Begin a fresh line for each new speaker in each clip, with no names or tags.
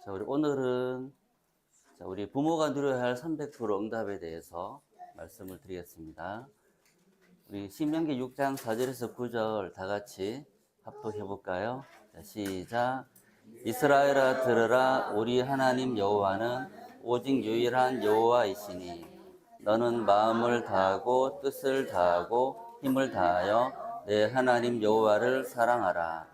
우리 오늘은 우리 부모가 누려야 할 300% 응답에 대해서 말씀을 드리겠습니다. 우리 신명기 6장 4절에서 9절 다 같이 합독해 볼까요? 시작. 이스라엘아 들으라. 우리 하나님 여호와는 오직 유일한 여호와이시니 너는 마음을 다하고 뜻을 다하고 힘을 다하여 내 하나님 여호와를 사랑하라.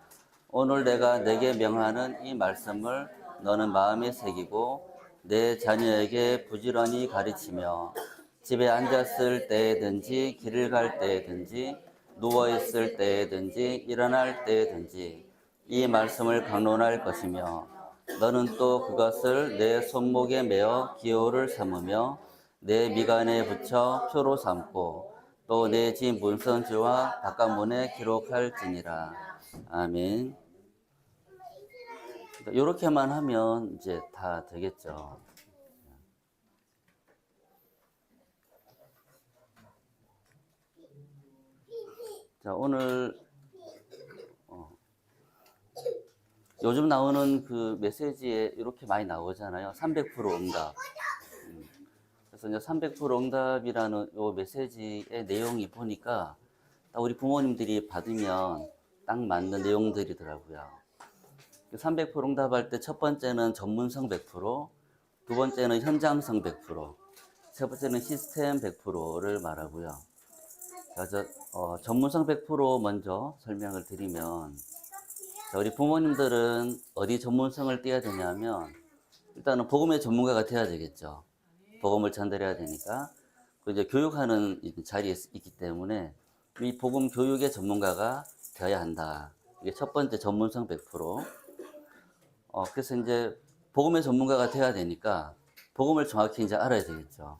오늘 내가 내게 명하는 이 말씀을 너는 마음에 새기고 내 자녀에게 부지런히 가르치며 집에 앉았을 때든지 길을 갈 때든지 누워있을 때든지 일어날 때든지 이 말씀을 강론할 것이며 너는 또 그것을 내 손목에 메어 기호를 삼으며 내 미간에 붙여 표로 삼고 또 내 집 문선지와 바깥문에 기록할지니라. 아멘. 이렇게만 하면 이제 다 되겠죠. 자, 오늘 요즘 나오는 그 메시지에 이렇게 많이 나오잖아요. 300% 응답. 그래서 이제 300% 응답이라는 요 메시지의 내용이 보니까 딱 우리 부모님들이 받으면 딱 맞는 내용들이더라고요. 300% 응답할 때 첫 번째는 전문성 100%, 두 번째는 현장성 100%, 세 번째는 시스템 100%를 말하고요. 그래서 전문성 100% 먼저 설명을 드리면, 우리 부모님들은 어디 전문성을 띄어야 되냐면 일단은 복음의 전문가가 돼야 되겠죠. 복음을 전달해야 되니까. 그 이제 교육하는 자리에 있기 때문에 이 복음 교육의 전문가가 되어야 한다. 이게 첫 번째 전문성 100%. 그래서 이제 복음의 전문가가 돼야 되니까 복음을 정확히 이제 알아야 되겠죠.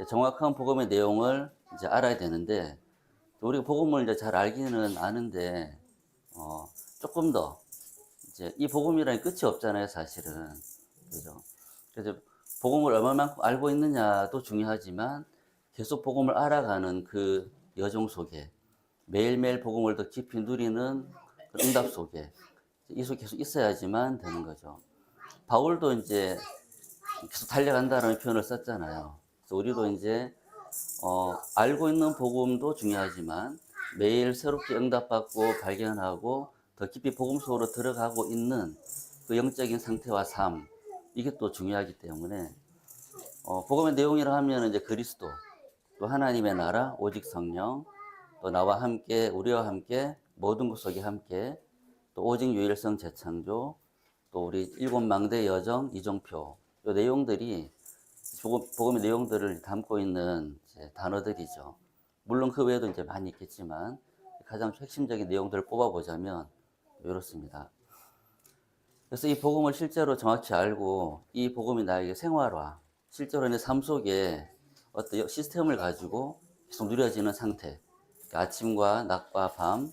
정확한 복음의 내용을 이제 알아야 되는데, 우리가 복음을 이제 잘 알기는 아는데, 조금 더 이제 이 복음이라는 끝이 없잖아요, 사실은. 그죠? 그래서 복음을 얼마만큼 알고 있느냐도 중요하지만 계속 복음을 알아가는 그 여정 속에 매일매일 복음을 더 깊이 누리는 그 응답 속에 이 속에 계속 있어야지만 되는 거죠. 바울도 이제 계속 달려간다는 표현을 썼잖아요. 그래서 우리도 이제 알고 있는 복음도 중요하지만 매일 새롭게 응답받고 발견하고 더 깊이 복음 속으로 들어가고 있는 그 영적인 상태와 삶, 이게 또 중요하기 때문에 복음의 내용이라 하면 이제 그리스도, 또 하나님의 나라, 오직 성령, 또 나와 함께 우리와 함께 모든 것 속에 함께, 또 오직 유일성 재창조, 또 우리 일곱 망대 여정 이종표, 이 내용들이 복음의 내용들을 담고 있는 단어들이죠. 물론 그 외에도 이제 많이 있겠지만 가장 핵심적인 내용들을 뽑아보자면 이렇습니다. 그래서 이 복음을 실제로 정확히 알고 이 복음이 나에게 생활화, 실제로 내 삶 속에 어떤 시스템을 가지고 계속 누려지는 상태, 아침과 낮과 밤,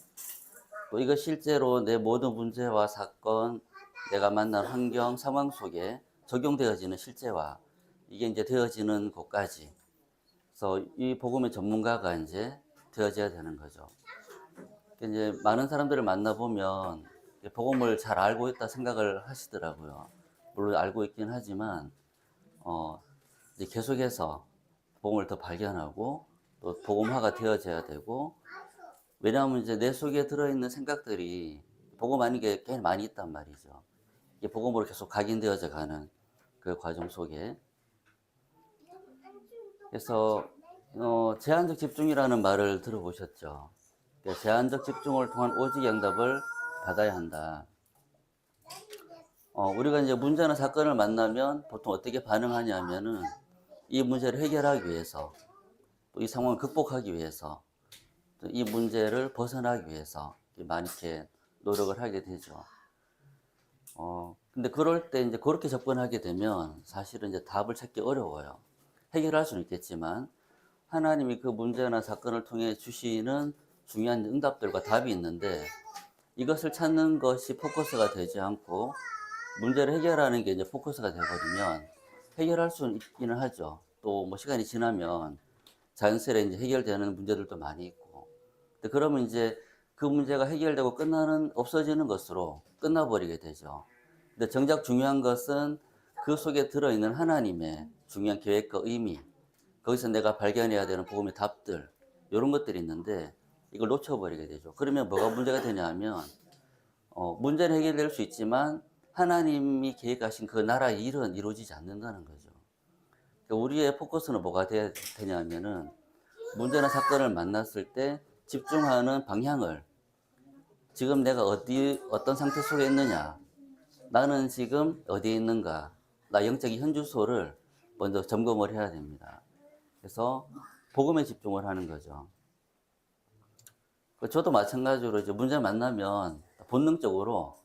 또 이거 실제로 내 모든 문제와 사건, 내가 만난 환경, 상황 속에 적용되어지는 실제화, 이게 이제 되어지는 곳까지. 그래서 이 복음의 전문가가 이제 되어져야 되는 거죠. 이제 많은 사람들을 만나보면 복음을 잘 알고 있다 생각을 하시더라고요. 물론 알고 있긴 하지만, 이제 계속해서 복음을 더 발견하고 또 복음화가 되어져야 되고, 왜냐하면 이제 내 속에 들어있는 생각들이 복음 아닌 게 꽤 많이 있단 말이죠. 이게 복음으로 계속 각인되어져 가는 그 과정 속에. 그래서 제한적 집중이라는 말을 들어보셨죠? 그러니까 제한적 집중을 통한 오직 응답을 받아야 한다. 우리가 이제 문제나 사건을 만나면 보통 어떻게 반응하냐면은 이 문제를 해결하기 위해서, 또 이 상황을 극복하기 위해서, 또 이 문제를 벗어나기 위해서 많이 이렇게 노력을 하게 되죠. 근데 그럴 때 이제 그렇게 접근하게 되면 사실은 이제 답을 찾기 어려워요. 해결할 수는 있겠지만 하나님이 그 문제나 사건을 통해 주시는 중요한 응답들과 답이 있는데, 이것을 찾는 것이 포커스가 되지 않고 문제를 해결하는 게 이제 포커스가 되어버리면 해결할 수는 있기는 하죠. 또 뭐 시간이 지나면 자연스레 이제 해결되는 문제들도 많이 있고. 근데 그러면 이제 그 문제가 해결되고 없어지는 것으로 끝나버리게 되죠. 근데 정작 중요한 것은 그 속에 들어있는 하나님의 중요한 계획과 의미, 거기서 내가 발견해야 되는 복음의 답들, 이런 것들이 있는데 이걸 놓쳐버리게 되죠. 그러면 뭐가 문제가 되냐 하면 문제는 해결될 수 있지만 하나님이 계획하신 그 나라의 일은 이루어지지 않는다는 거죠. 그러니까 우리의 포커스는 뭐가 되냐 하면은 문제나 사건을 만났을 때 집중하는 방향을 지금 내가 어떤 상태 속에 있느냐, 나는 지금 어디에 있는가, 나 영적인 현주소를 먼저 점검을 해야 됩니다. 그래서 복음에 집중을 하는 거죠. 저도 마찬가지로 이제 문제 만나면 본능적으로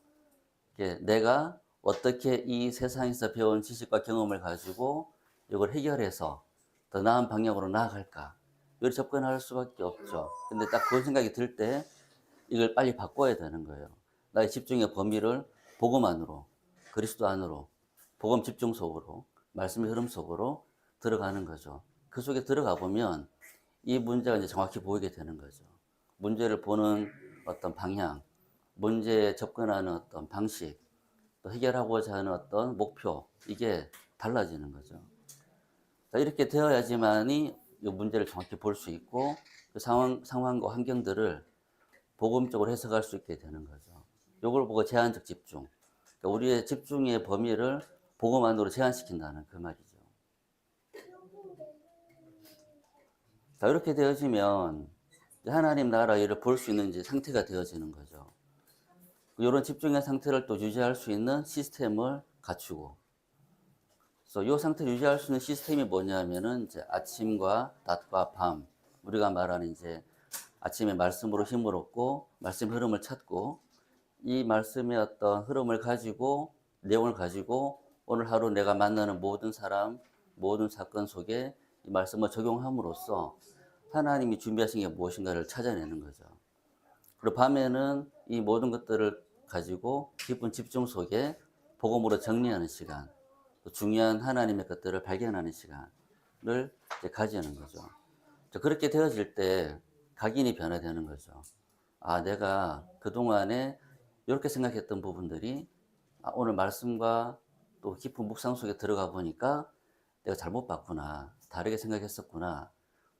내가 어떻게 이 세상에서 배운 지식과 경험을 가지고 이걸 해결해서 더 나은 방향으로 나아갈까, 이렇게 접근할 수밖에 없죠. 근데 딱 그런 생각이 들 때 이걸 빨리 바꿔야 되는 거예요. 나의 집중의 범위를 복음 안으로, 그리스도 안으로, 복음 집중 속으로, 말씀의 흐름 속으로 들어가는 거죠. 그 속에 들어가 보면 이 문제가 이제 정확히 보이게 되는 거죠. 문제를 보는 어떤 방향, 문제에 접근하는 어떤 방식, 또 해결하고자 하는 어떤 목표, 이게 달라지는 거죠. 이렇게 되어야지만이 이 문제를 정확히 볼 수 있고 그 상황과 환경들을 복음적으로 해석할 수 있게 되는 거죠. 이걸 보고 제한적 집중. 그러니까 우리의 집중의 범위를 복음 안으로 제한시킨다는 그 말이죠. 자, 이렇게 되어지면 하나님 나라 일을 볼 수 있는 이제 상태가 되어지는 거죠. 이런 집중의 상태를 또 유지할 수 있는 시스템을 갖추고, 그래서 이 상태를 유지할 수 있는 시스템이 뭐냐면은 이제 아침과 낮과 밤, 우리가 말하는 이제 아침에 말씀으로 힘을 얻고 말씀 흐름을 찾고 이 말씀의 어떤 흐름을 가지고 내용을 가지고 오늘 하루 내가 만나는 모든 사람, 모든 사건 속에 이 말씀을 적용함으로써 하나님이 준비하신 게 무엇인가를 찾아내는 거죠. 그리고 밤에는 이 모든 것들을 가지고 깊은 집중 속에 복음으로 정리하는 시간, 또 중요한 하나님의 것들을 발견하는 시간을 이제 가지는 거죠. 그렇게 되어질 때 각인이 변화되는 거죠. 아, 내가 그동안에 이렇게 생각했던 부분들이 오늘 말씀과 또 깊은 묵상 속에 들어가 보니까 내가 잘못 봤구나, 다르게 생각했었구나,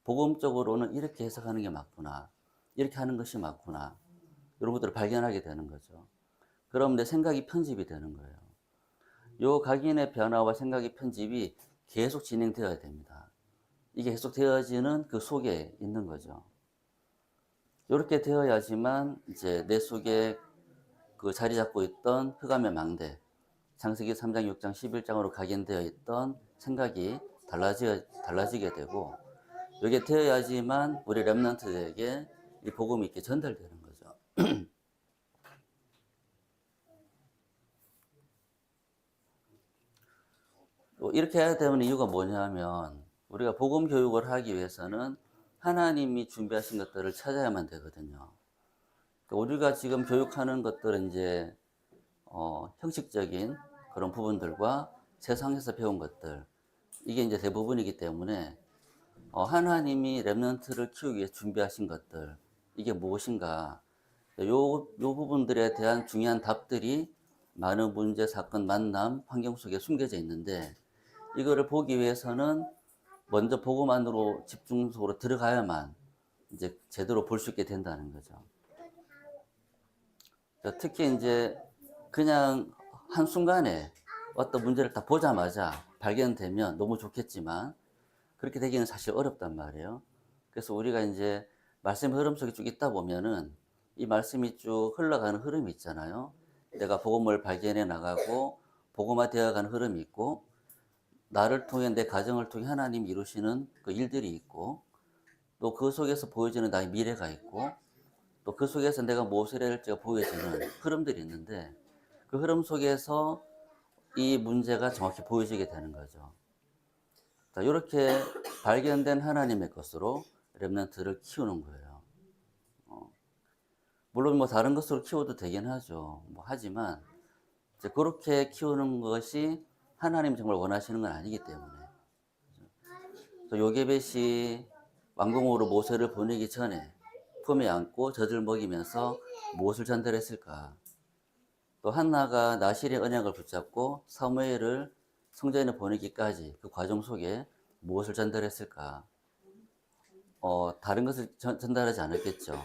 복음적으로는 이렇게 해석하는 게 맞구나, 이렇게 하는 것이 맞구나, 이런 것들을 발견하게 되는 거죠. 그럼 내 생각이 편집이 되는 거예요. 요 각인의 변화와 생각의 편집이 계속 진행되어야 됩니다. 이게 계속 되어지는 그 속에 있는 거죠. 이렇게 되어야지만 이제 내 속에 그 자리 잡고 있던 흑암의 망대, 창세기 3장, 6장, 11장으로 각인되어 있던 생각이 달라지게 되고, 이게 되어야지만 우리 렘넌트들에게 이 복음이 이렇게 전달되는 거죠. 이렇게 해야 되는 이유가 뭐냐면 우리가 복음 교육을 하기 위해서는 하나님이 준비하신 것들을 찾아야만 되거든요. 우리가 지금 교육하는 것들은 이제 형식적인 그런 부분들과 세상에서 배운 것들, 이게 이제 대부분이기 때문에 하나님이 렘넌트를 키우기 위해 준비하신 것들, 이게 무엇인가, 요 부분들에 대한 중요한 답들이 많은 문제, 사건, 만남, 환경 속에 숨겨져 있는데, 이거를 보기 위해서는 먼저 복음 안으로 집중적으로 들어가야만 이제 제대로 볼 수 있게 된다는 거죠. 특히 이제 그냥 한순간에 어떤 문제를 딱 보자마자 발견되면 너무 좋겠지만 그렇게 되기는 사실 어렵단 말이에요. 그래서 우리가 이제 말씀의 흐름 속에 쭉 있다 보면은 이 말씀이 쭉 흘러가는 흐름이 있잖아요. 내가 복음을 발견해 나가고 복음화되어 가는 흐름이 있고, 나를 통해 내 가정을 통해 하나님이 이루시는 그 일들이 있고, 또 그 속에서 보여지는 나의 미래가 있고, 또 그 속에서 내가 무엇을 해야 할지가 보여지는 흐름들이 있는데, 그 흐름 속에서 이 문제가 정확히 보여지게 되는 거죠. 자, 이렇게 발견된 하나님의 것으로 렘넌트를 키우는 거예요. 물론 뭐 다른 것으로 키워도 되긴 하죠. 하지만 이제 그렇게 키우는 것이 하나님이 정말 원하시는 건 아니기 때문에. 요게벳이 왕궁으로 모세를 보내기 전에 품에 안고 젖을 먹이면서 무엇을 전달했을까? 또 한나가 나실의 언약을 붙잡고 사무엘을 성전에 보내기까지 그 과정 속에 무엇을 전달했을까? 다른 것을 전달하지 않았겠죠.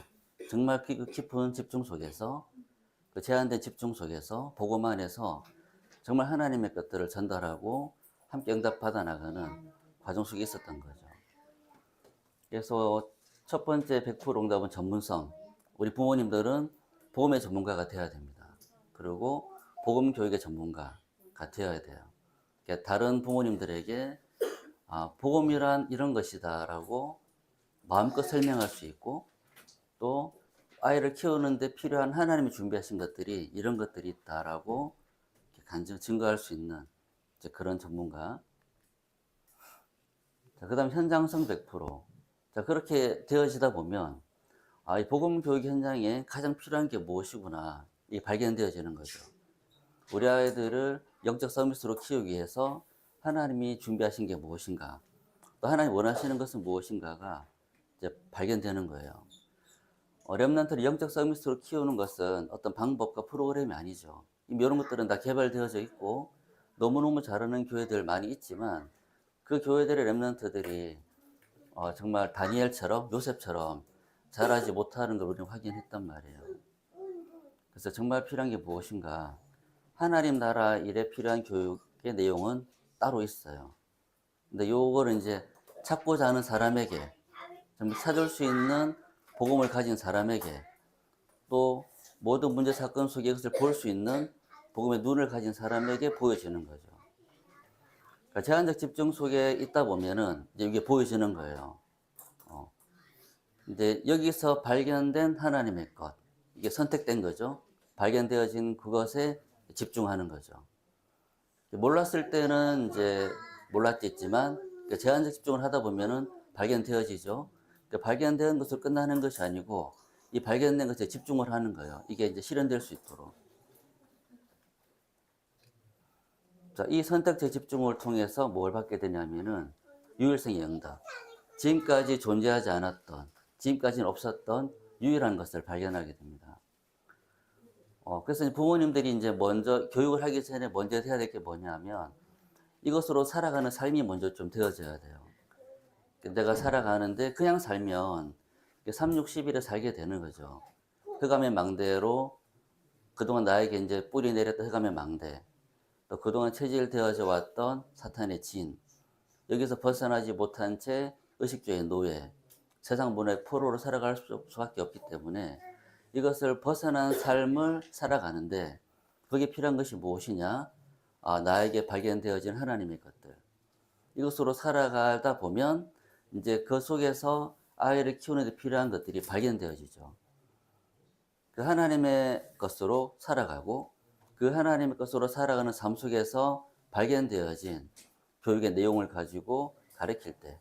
정말 그 깊은 집중 속에서, 그 제한된 집중 속에서, 복음 안에서 정말 하나님의 것들을 전달하고 함께 응답받아 나가는 과정 속에 있었던 거죠. 그래서 첫 번째 100% 응답은 전문성. 우리 부모님들은 복음의 전문가가 되어야 됩니다. 그리고 복음 교육의 전문가가 되어야 돼요. 그러니까 다른 부모님들에게 복음이란 이런 것이다라고 마음껏 설명할 수 있고, 또 아이를 키우는데 필요한 하나님이 준비하신 것들이 이런 것들이 있다라고 증거할 수 있는 그런 전문가. 자, 그 다음 현장성 100%. 자, 그렇게 되어지다 보면 이 복음 교육 현장에 가장 필요한 게 무엇이구나 이 발견되어지는 거죠. 우리 아이들을 영적 서밋으로 키우기 위해서 하나님이 준비하신 게 무엇인가, 또 하나님 원하시는 것은 무엇인가가 이제 발견되는 거예요. 렘넌트를 영적 서밋으로 키우는 것은 어떤 방법과 프로그램이 아니죠. 이런 것들은 다 개발되어져 있고 너무너무 잘하는 교회들 많이 있지만, 그 교회들의 렘넌트들이 정말 다니엘처럼 요셉처럼 잘하지 못하는 걸 우리는 확인했단 말이에요. 그래서 정말 필요한 게 무엇인가? 하나님 나라 일에 필요한 교육의 내용은 따로 있어요. 근데 요거를 이제 찾고자 하는 사람에게, 정말 찾을 수 있는 복음을 가진 사람에게, 또 모든 문제 사건 속에 이것을 볼 수 있는 복음의 눈을 가진 사람에게 보여지는 거죠. 그러니까 제한적 집중 속에 있다 보면은 이제 이게 보여지는 거예요. 근데 여기서 발견된 하나님의 것, 이게 선택된 거죠. 발견되어진 그것에 집중하는 거죠. 몰랐을 때는 이제 몰랐겠지만 제한적 집중을 하다 보면은 발견되어지죠. 발견된 것을 끝나는 것이 아니고 이 발견된 것에 집중을 하는 거예요. 이게 이제 실현될 수 있도록. 자, 이 선택적 집중을 통해서 뭘 받게 되냐면은 유일성의 응답. 지금까지 존재하지 않았던, 지금까지는 없었던 유일한 것을 발견하게 됩니다. 그래서 부모님들이 이제 먼저 교육을 하기 전에 먼저 해야 될 게 뭐냐면 이것으로 살아가는 삶이 먼저 좀 되어져야 돼요. 내가 살아가는데 그냥 살면 3, 6, 10일에 살게 되는 거죠. 흑암의 망대로 그동안 나에게 이제 뿌리 내렸던 흑암의 망대, 또 그동안 체질되어져 왔던 사탄의 진, 여기서 벗어나지 못한 채 의식주의 노예, 세상 문화의 포로로 살아갈 수밖에 없기 때문에 이것을 벗어난 삶을 살아가는데 그게 필요한 것이 무엇이냐? 나에게 발견되어진 하나님의 것들. 이것으로 살아가다 보면 이제 그 속에서 아이를 키우는 데 필요한 것들이 발견되어지죠. 그 하나님의 것으로 살아가고 그 하나님의 것으로 살아가는 삶 속에서 발견되어진 교육의 내용을 가지고 가르칠 때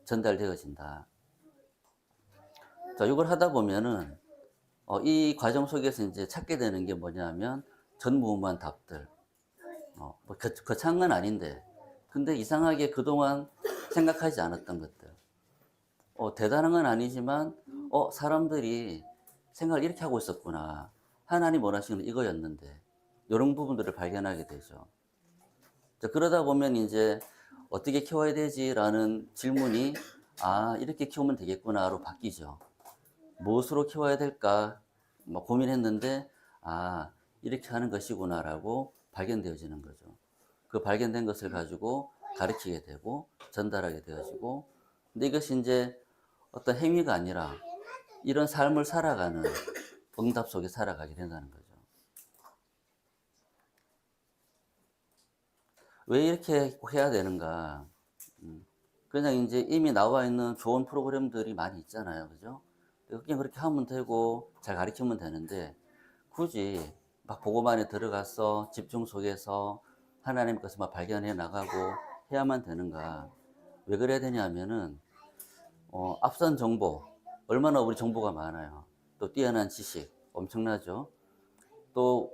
전달되어진다. 자, 이걸 하다 보면은 이 과정 속에서 이제 찾게 되는 게 뭐냐면 전무후무한 답들. 거창한 건 아닌데, 근데 이상하게 그동안 생각하지 않았던 것들. 대단한 건 아니지만, 사람들이 생각을 이렇게 하고 있었구나. 하나님 원하시는 이거였는데, 이런 부분들을 발견하게 되죠. 자, 그러다 보면 이제 어떻게 키워야 되지라는 질문이, 이렇게 키우면 되겠구나로 바뀌죠. 무엇으로 키워야 될까 고민했는데 이렇게 하는 것이구나라고 발견되어지는 거죠. 그 발견된 것을 가지고 가르치게 되고 전달하게 되어지고, 근데 이것이 이제 어떤 행위가 아니라 이런 삶을 살아가는 응답 속에 살아가게 된다는 거죠. 왜 이렇게 해야 되는가? 그냥 이제 이미 나와 있는 좋은 프로그램들이 많이 있잖아요. 그죠? 그냥 그렇게 하면 되고 잘 가르치면 되는데 굳이 막 복음 안에 들어가서 집중 속에서 하나님의 것을 막 발견해 나가고 해야만 되는가? 왜 그래야 되냐면은 앞선 정보, 얼마나 우리 정보가 많아요. 또 뛰어난 지식 엄청나죠. 또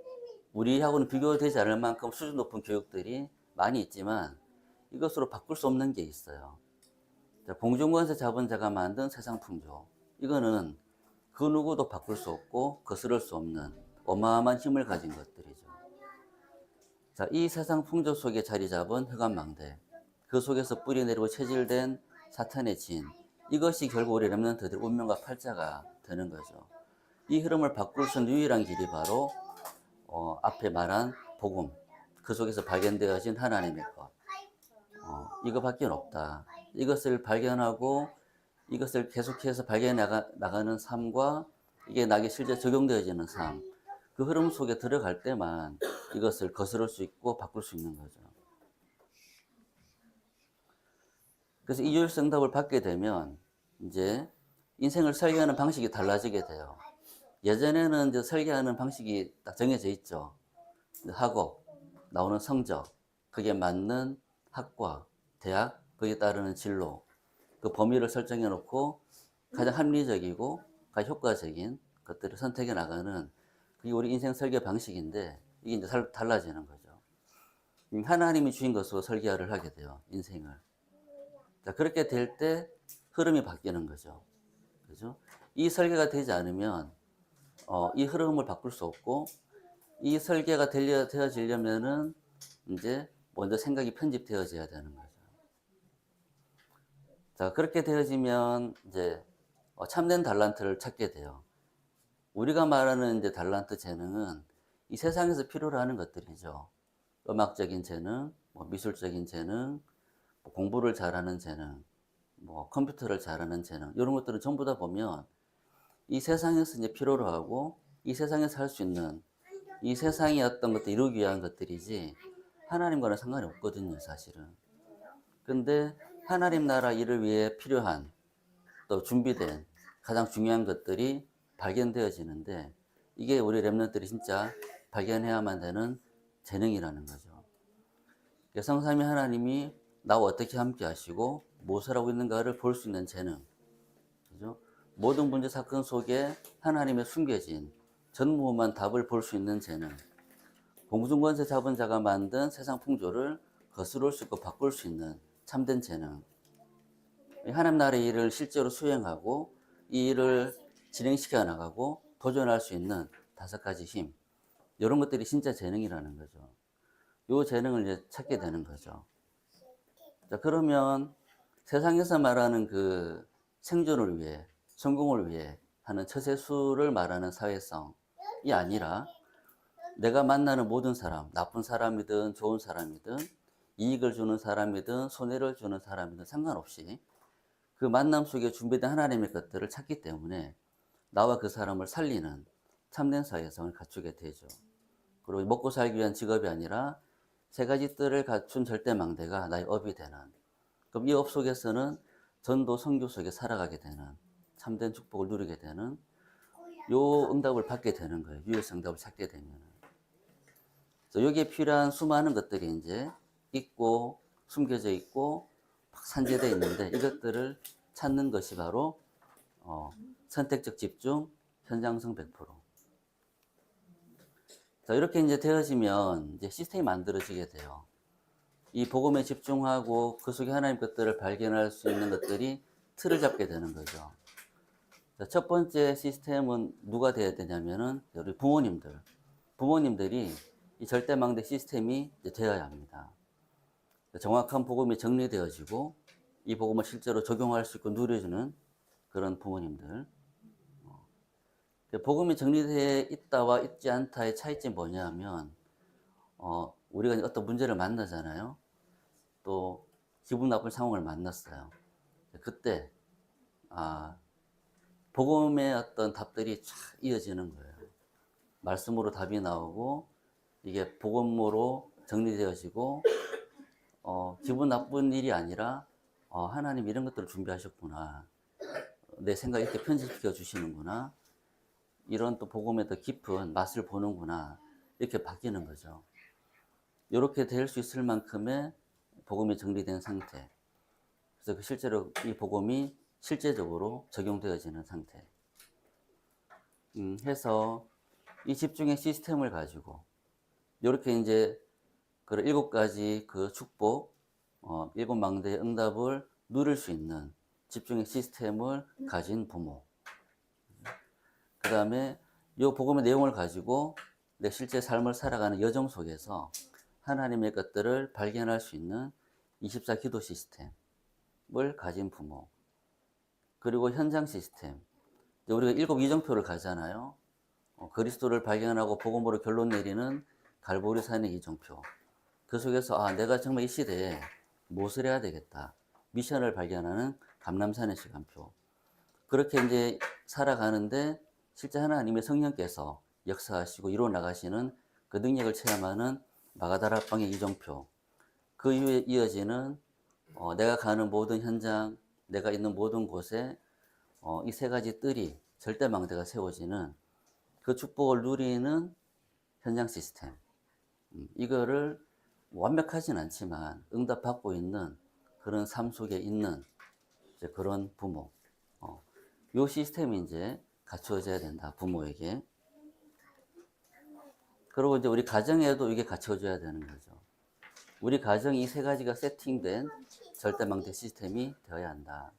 우리하고는 비교되지 않을 만큼 수준 높은 교육들이 많이 있지만 이것으로 바꿀 수 없는 게 있어요. 공중권세 잡은 자가 만든 세상 풍조, 이거는 그 누구도 바꿀 수 없고 거스를 수 없는 어마어마한 힘을 가진 것들이죠. 자, 이 세상 풍조 속에 자리 잡은 흑암망대, 그 속에서 뿌리내리고 체질된 사탄의 진, 이것이 결국 우리 렘넌트들의 운명과 팔자가 되는 거죠. 이 흐름을 바꿀 수 있는 유일한 길이 바로 앞에 말한 복음, 그 속에서 발견되어진 하나님의 것, 이거밖에 없다. 이것을 발견하고 이것을 계속해서 발견해 나가는 삶과 이게 나에게 실제 적용되어지는 삶, 그 흐름 속에 들어갈 때만 이것을 거스를 수 있고 바꿀 수 있는 거죠. 그래서 이 유일성답을 받게 되면 이제 인생을 설계하는 방식이 달라지게 돼요. 예전에는 이제 설계하는 방식이 딱 정해져 있죠. 학업, 나오는 성적, 그게 맞는 학과, 대학, 거기에 따르는 진로, 그 범위를 설정해 놓고 가장 합리적이고 가장 효과적인 것들을 선택해 나가는 그게 우리 인생 설계 방식인데 이게 이제 달라지는 거죠. 하나님이 주신 것으로 설계를 하게 돼요, 인생을. 자, 그렇게 될 때 흐름이 바뀌는 거죠. 그죠? 이 설계가 되지 않으면 이 흐름을 바꿀 수 없고 이 설계가 되어지려면은 이제 먼저 생각이 편집되어져야 되는 거죠. 자, 그렇게 되어지면 이제 참된 달란트를 찾게 돼요. 우리가 말하는 이제 달란트 재능은 이 세상에서 필요로 하는 것들이죠. 음악적인 재능, 뭐 미술적인 재능, 뭐 공부를 잘하는 재능, 뭐 컴퓨터를 잘하는 재능, 이런 것들은 전부 다 보면 이 세상에서 이제 필요로 하고 이 세상에서 할 수 있는 이 세상의 어떤 것들 이루기 위한 것들이지 하나님과는 상관이 없거든요, 사실은. 근데 하나님 나라 일을 위해 필요한 또 준비된 가장 중요한 것들이 발견되어지는데 이게 우리 렘넌트들이 진짜 발견해야만 되는 재능이라는 거죠. 성삼위 하나님이 나와 어떻게 함께 하시고 무엇을 하고 있는가를 볼 수 있는 재능. 그죠? 모든 문제 사건 속에 하나님의 숨겨진 전무후무한 답을 볼 수 있는 재능. 공중권세 잡은 자가 만든 세상 풍조를 거스를 수 있고 바꿀 수 있는 참된 재능. 하나님 나라의 일을 실제로 수행하고 이 일을 진행시켜 나가고 도전할 수 있는 5가지 힘. 이런 것들이 진짜 재능이라는 거죠. 이 재능을 이제 찾게 되는 거죠. 자, 그러면 세상에서 말하는 그 생존을 위해, 성공을 위해 하는 처세수를 말하는 사회성이 아니라 내가 만나는 모든 사람, 나쁜 사람이든 좋은 사람이든 이익을 주는 사람이든 손해를 주는 사람이든 상관없이 그 만남 속에 준비된 하나님의 것들을 찾기 때문에 나와 그 사람을 살리는 참된 사회성을 갖추게 되죠. 그리고 먹고 살기 위한 직업이 아니라 3가지 뜰을 갖춘 절대망대가 나의 업이 되는, 그럼 이 업 속에서는 전도 선교 속에 살아가게 되는 참된 축복을 누리게 되는 요 응답을 받게 되는 거예요. 유일성답을 찾게 되면. 여기에 필요한 수많은 것들이 이제 있고 숨겨져 있고 산재되어 있는데 이것들을 찾는 것이 바로 선택적 집중, 현장성 100%. 자, 이렇게 이제 되어지면 이제 시스템이 만들어지게 돼요. 이 복음에 집중하고 그 속에 하나님 것들을 발견할 수 있는 것들이 틀을 잡게 되는 거죠. 자, 첫 번째 시스템은 누가 돼야 되냐면은 우리 부모님들. 부모님들이 이 절대망대 시스템이 이제 되어야 합니다. 정확한 복음이 정리되어지고 이 복음을 실제로 적용할 수 있고 누려주는 그런 부모님들. 복음이 정리되어 있다와 있지 않다의 차이점이 뭐냐면 우리가 어떤 문제를 만나잖아요. 또 기분 나쁜 상황을 만났어요. 그때 복음의 어떤 답들이 쫙 이어지는 거예요. 말씀으로 답이 나오고 이게 복음으로 정리되어지고 기분 나쁜 일이 아니라 하나님 이런 것들을 준비하셨구나. 내 생각 이렇게 편집시켜 주시는구나. 이런 또 복음의 더 깊은 맛을 보는구나. 이렇게 바뀌는 거죠. 이렇게 될 수 있을 만큼의 복음이 정리된 상태. 그래서 실제로 이 복음이 실제적으로 적용되어지는 상태. 해서 이 집중의 시스템을 가지고 이렇게 이제 그 7가지 그 축복, 7망대의 응답을 누릴 수 있는 집중의 시스템을 가진 부모. 그 다음에 이 복음의 내용을 가지고 내 실제 삶을 살아가는 여정 속에서 하나님의 것들을 발견할 수 있는 24 기도 시스템을 가진 부모, 그리고 현장 시스템. 우리가 7 이정표를 가잖아요. 그리스도를 발견하고 복음으로 결론 내리는 갈보리산의 이정표. 그 속에서 내가 정말 이 시대에 무엇을 해야 되겠다. 미션을 발견하는 감람산의 시간표. 그렇게 이제 살아가는데 실제 하나님의 성령께서 역사하시고 이루어 나가시는 그 능력을 체험하는 마가다락방의 이정표. 그 이후에 이어지는 내가 가는 모든 현장, 내가 있는 모든 곳에 이 세 가지 뜰이 절대망대가 세워지는 그 축복을 누리는 현장 시스템. 이거를 완벽하진 않지만 응답받고 있는 그런 삶 속에 있는 이제 그런 부모. 요 시스템이 이제 갖추어져야 된다, 부모에게. 그리고 이제 우리 가정에도 이게 갖춰져야 되는 거죠. 우리 가정이 이 세 가지가 세팅된 절대망대 시스템이 되어야 한다.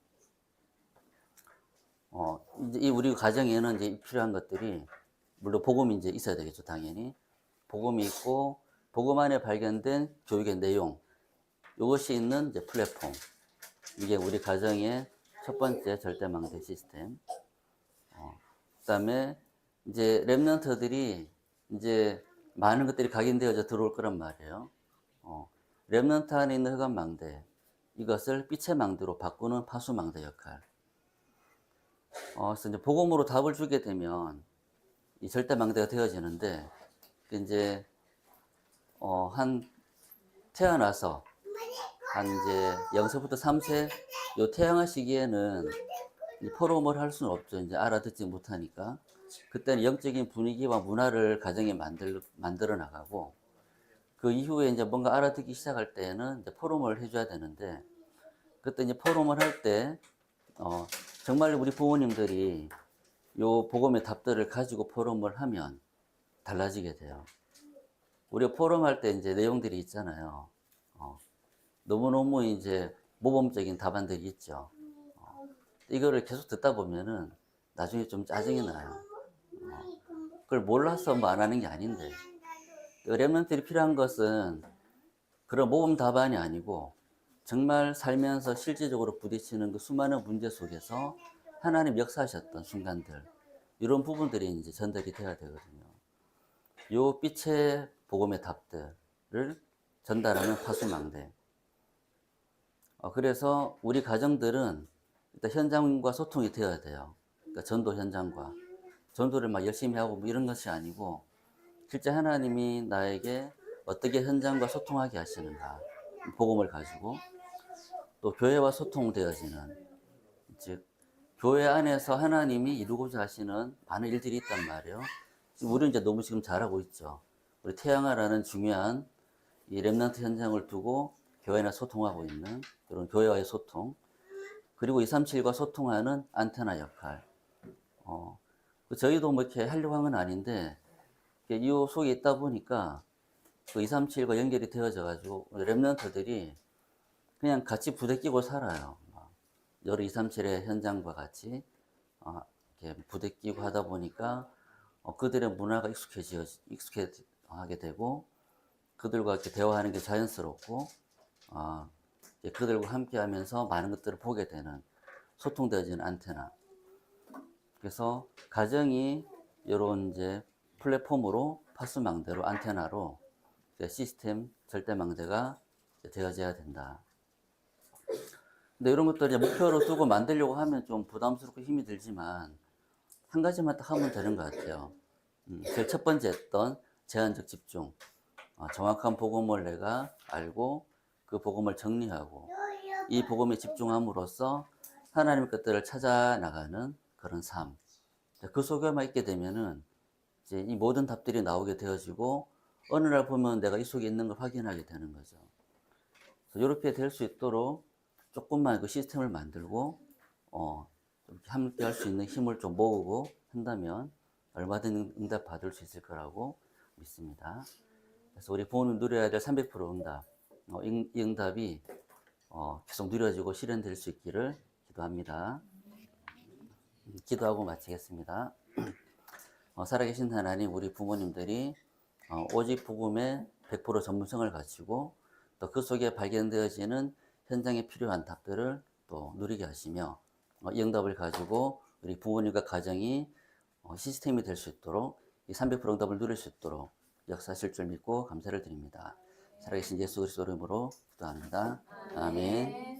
이제 이 우리 가정에는 이제 필요한 것들이, 물론 복음이 이제 있어야 되겠죠, 당연히. 복음이 있고, 복음 안에 발견된 교육의 내용, 이것이 있는 이제 플랫폼. 이게 우리 가정의 첫 번째 절대망대 시스템. 그 다음에 이제 랩런트들이 이제 많은 것들이 각인되어져 들어올 거란 말이에요. 랩런트 안에 있는 흑암망대, 이것을 빛의 망대로 바꾸는 파수망대 역할. 그래서 이제 복음으로 답을 주게 되면 이 절대망대가 되어지는데, 이제 한 태어나서 한 이제 0세부터 3세 요 태양화 시기에는 포럼을 할 수는 없죠. 이제 알아듣지 못하니까. 그때는 영적인 분위기와 문화를 가정에 만들어 나가고, 그 이후에 이제 뭔가 알아듣기 시작할 때는 이제 포럼을 해줘야 되는데, 그때 이제 포럼을 할 때, 정말 우리 부모님들이 요 복음의 답들을 가지고 포럼을 하면 달라지게 돼요. 우리가 포럼할 때 이제 내용들이 있잖아요. 너무너무 이제 모범적인 답안들이 있죠. 이거를 계속 듣다 보면은 나중에 좀 짜증이 나요. 그걸 몰라서 뭐 안 하는 게 아닌데. 랩런트들이 필요한 것은 그런 모범 답안이 아니고, 정말 살면서 실질적으로 부딪히는 그 수많은 문제 속에서 하나님 역사하셨던 순간들, 이런 부분들이 이제 전달이 돼야 되거든요. 요 빛의 복음의 답들을 전달하는 파수망대. 그래서 우리 가정들은 일단 현장과 소통이 되어야 돼요. 그러니까 전도 현장과. 전도를 막 열심히 하고 뭐 이런 것이 아니고, 실제 하나님이 나에게 어떻게 현장과 소통하게 하시는가, 복음을 가지고. 또 교회와 소통되어지는, 즉 교회 안에서 하나님이 이루고자 하시는 많은 일들이 있단 말이에요. 우리는 이제 너무 지금 잘하고 있죠. 우리 태양아라는 중요한 이 렘넌트 현장을 두고 교회나 소통하고 있는 그런 교회와의 소통, 그리고 237과 소통하는 안테나 역할. 저희도 뭐 이렇게 하려고 한 건 아닌데, 이 속에 있다 보니까 그 237과 연결이 되어져 가지고 렘넌트들이 그냥 같이 부대끼고 살아요. 여러 237의 현장과 같이 이렇게 부대끼고 하다 보니까 그들의 문화가 익숙하게 되고, 그들과 이렇게 대화하는 게 자연스럽고, 그들과 함께 하면서 많은 것들을 보게 되는, 소통되어지는 안테나. 그래서 가정이 이런 이제 플랫폼으로, 파수망대로, 안테나로 시스템 절대망대가 되어져야 된다. 근데 이런 것들을 목표로 두고 만들려고 하면 좀 부담스럽고 힘이 들지만, 한 가지만 딱 하면 되는 것 같아요. 제일 첫 번째 했던 제한적 집중. 정확한 복음을 내가 알고 그 복음을 정리하고 이 복음에 집중함으로써 하나님의 것들을 찾아 나가는 그런 삶. 그 속에만 있게 되면은 이제 이 모든 답들이 나오게 되어지고, 어느 날 보면 내가 이 속에 있는 걸 확인하게 되는 거죠. 그래서 이렇게 될 수 있도록 조금만 그 시스템을 만들고 좀 함께 할 수 있는 힘을 좀 모으고 한다면 얼마든지 응답 받을 수 있을 거라고 믿습니다. 그래서 우리 부모님 누려야 될 300% 응답, 이 응답이 계속 누려지고 실현될 수 있기를 기도합니다. 기도하고 마치겠습니다. 살아계신 하나님, 우리 부모님들이 오직 복음의 100% 전문성을 가지고 또 그 속에 발견되어지는 현장에 필요한 답들을 또 누리게 하시며 이 응답을 가지고 우리 부모님과 가정이 시스템이 될 수 있도록 이 300% 응답을 누릴 수 있도록 역사하실 줄 믿고 감사를 드립니다. 살아계신 예수 그리스도 이름으로 기도합니다. 아멘.